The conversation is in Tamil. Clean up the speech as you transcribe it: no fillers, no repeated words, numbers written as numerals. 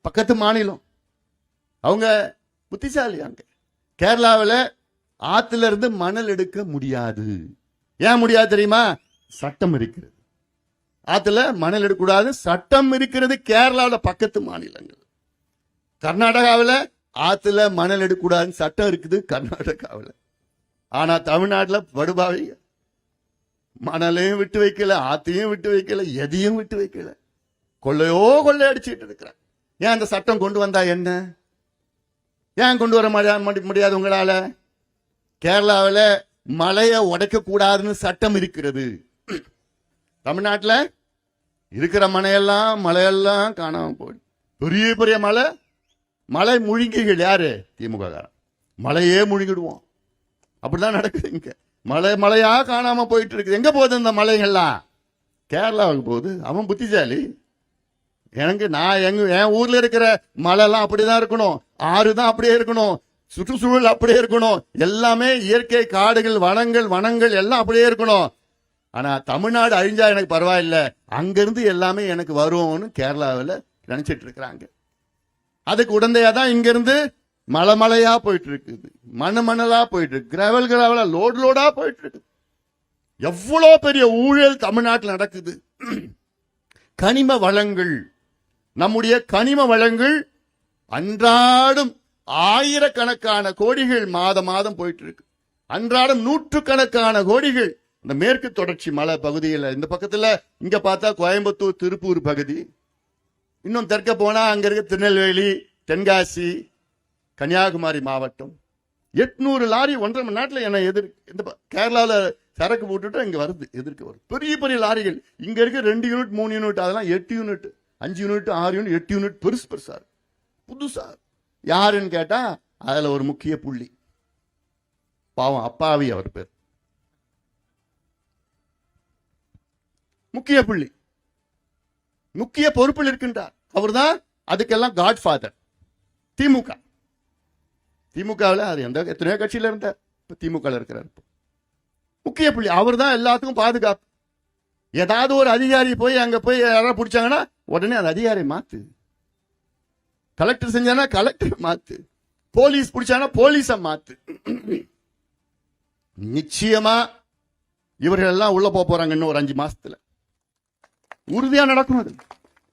பக்கத்து மாநிலம். அவங்க புத்திசாலி. அங்க கேரளாவில் ஆத்துல இருந்து மணல் எடுக்க முடியாது. ஏன் முடியாது தெரியுமா? சட்டம் இருக்கிறது. ஆத்துல மணல் எடுக்கக்கூடாது, சட்டம் இருக்கிறது. கேரளாவில் பக்கத்து மாநிலங்கள். கர்நாடகாவில் ஆத்துல மணல் எடுக்கக்கூடாதுன்னு சட்டம் இருக்குது கர்நாடகாவில். ஆனா தமிழ்நாட்டில் படுபாவிங்க மணலையும் விட்டு வைக்கல, ஆத்தையும் விட்டு வைக்கல, எதையும் விட்டு வைக்கல. கொள்ளையோ கொள்ளை அடிச்சுட்டு இருக்கிறான். ஏன் அந்த சட்டம் கொண்டு வந்தா என்ன? ஏன் கொண்டு வர முடியாது உங்களால? கேரளாவில் மலையை உடைக்க கூடாதுன்னு சட்டம் இருக்கிறது. தமிழ்நாட்டில் இருக்கிற மலையெல்லாம் காணாம போயிடும். பெரிய பெரிய மலை முழுங்கிகள் யாரு? திமுக காரன். மலையே முழுங்கிடுவோம். அப்படிதான் நடக்குது. இங்க மலையா காணாம போயிட்டு இருக்குது. எங்க போகுது இந்த மலைகள்லாம்? கேரளாவுக்கு போகுது. அவன் புத்திசாலி. என் ஊர்ல இருக்கிற மலைலாம் அப்படிதான் இருக்கணும், ஆறு தான் அப்படியே இருக்கணும், சுற்றுச்சூழல் அப்படியே இருக்கணும், எல்லாமே இயற்கை காடுகள் வனங்கள் எல்லாம் அப்படியே இருக்கணும். ஆனா தமிழ்நாடு அழிஞ்சா எனக்கு பரவாயில்ல, அங்கிருந்து எல்லாமே எனக்கு வரும்னு கேரளாவில் நினைச்சிட்டு இருக்கிறாங்க. அதுக்கு உடந்தையாதான் இங்க இருந்து மலையா போயிட்டு இருக்குது, மணலா போயிட்டு இருக்கு, கிராவலா லோடா போயிட்டு இருக்கு. எவ்வளவு பெரிய ஊழல் தமிழ்நாட்டில் நடக்குது. கனிம வளங்கள், நம்முடைய கனிம வளங்கள் அன்றாடம் ஆயிரக்கணக்கான கோடிகள் மாதம் போயிட்டு இருக்கு. அன்றாடம் நூற்றுக்கணக்கான கோடிகள் இந்த மேற்கு தொடர்ச்சி மலை பகுதியில். இந்த பக்கத்துல இங்க பார்த்தா கோயம்புத்தூர் திருப்பூர் பகுதி, இன்னும் தெற்க போனா அங்க இருக்க திருநெல்வேலி, தென்காசி, கன்னியாகுமரி மாவட்டம். 800 லாரி 1.5 மணி நேரத்தில் என்ன இந்த கேரளாவில் சரக்கு போட்டுட்டு இங்க வருது, எதிர்க்க வருது. பெரிய பெரிய லாரிகள். இங்க இருக்க 2 யூனிட் 3 யூனிட், அதெல்லாம் 8 யூனிட் 5 யூனிட் 6 யூனிட் 8 யூனிட் பெருசா புதுசா. யாருன்னு கேட்டா அதுல ஒரு முக்கிய புள்ளி, பாவம் அப்பாவி அவர் பேர், முக்கிய புள்ளி, முக்கிய பொறுப்பில் இருக்கின்றார். அவர் தான் அதுக்கெல்லாம் காட்ஃபாதர். திமுகவில் அது எத்தனையோ கட்சியில இருந்தார், இப்ப திமுக இருக்கிறார். முக்கிய புள்ளி அவர் தான். எல்லாத்துக்கும் பாதுகாப்பு. ஏதாவது ஒரு அதிகாரி போய் அங்க போய் யாராவது பிடிச்சாங்கன்னா உடனே அந்த அதிகாரி மாத்து, கலெக்டர் செஞ்சானா கலெக்டர் மாத்து, போலீஸ் பிடிச்சானா போலீஸ மாத்து. நிச்சயமா இவர்கள் எல்லாம் உள்ள போறாங்க இன்னும் ஒரு 5 மாசத்துல. உறுதியா நடக்கும் அது.